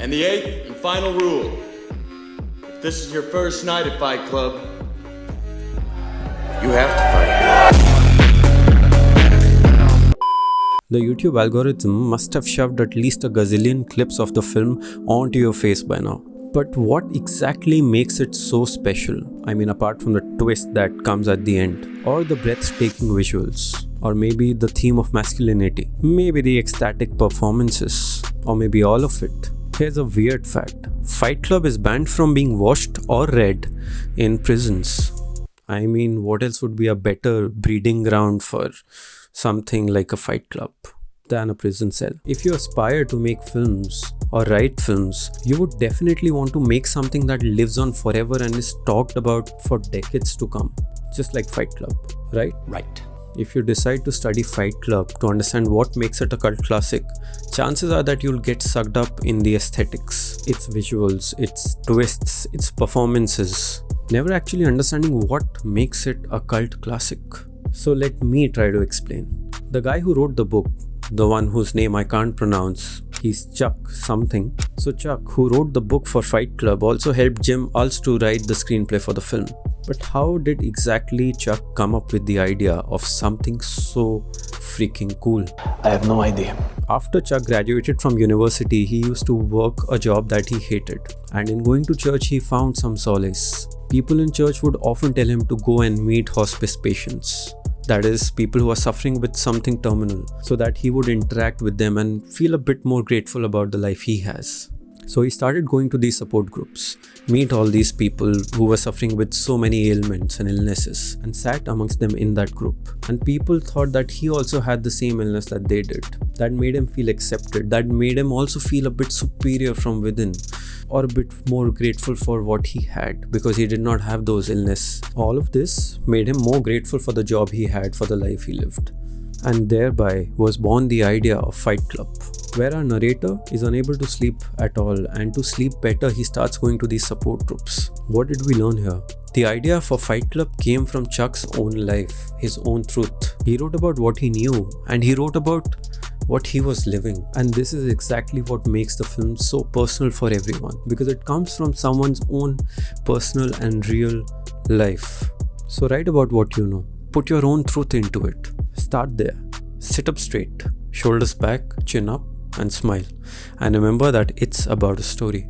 And the eighth and final rule. If this is your first night at Fight Club, you have to fight. The YouTube algorithm must have shoved at least a gazillion clips of the film onto your face by now. But what exactly makes it so special? I mean, apart from the twist that comes at the end, or the breathtaking visuals, or maybe the theme of masculinity, maybe the ecstatic performances, or maybe all of it. Here's a weird fact. Fight Club is banned from being watched or read in prisons. I mean, what else would be a better breeding ground for something like a fight club than a prison cell? If you aspire to make films or write films, you would definitely want to make something that lives on forever and is talked about for decades to come. Just like Fight Club, right? Right. If you decide to study Fight Club to understand what makes it a cult classic, chances are that you'll get sucked up in the aesthetics, its visuals, its twists, its performances, never actually understanding what makes it a cult classic. So let me try to explain. The guy who wrote the book, the one whose name I can't pronounce, he's Chuck something. So Chuck, who wrote the book for Fight Club, also helped Jim Uhls to write the screenplay for the film. But how did exactly Chuck come up with the idea of something so freaking cool? I have no idea. After Chuck graduated from university, he used to work a job that he hated. And in going to church, he found some solace. People in church would often tell him to go and meet hospice patients. That is, people who are suffering with something terminal, so that he would interact with them and feel a bit more grateful about the life he has. So he started going to these support groups, meet all these people who were suffering with so many ailments and illnesses, and sat amongst them in that group. And people thought that he also had the same illness that they did. That made him feel accepted. That made him also feel a bit superior from within, or a bit more grateful for what he had, because he did not have those illnesses. All of this made him more grateful for the job he had, for the life he lived. And thereby was born the idea of Fight Club, where our narrator is unable to sleep at all, and to sleep better he starts going to these support groups. What did we learn here? The idea for Fight Club came from Chuck's own life, his own truth. He wrote about what he knew, and he wrote about what he was living. And this is exactly what makes the film so personal for everyone, because it comes from someone's own personal and real life. So write about what you know. Put your own truth into it. Start there. Sit up straight, shoulders back, chin up, and smile. And remember that it's about a story.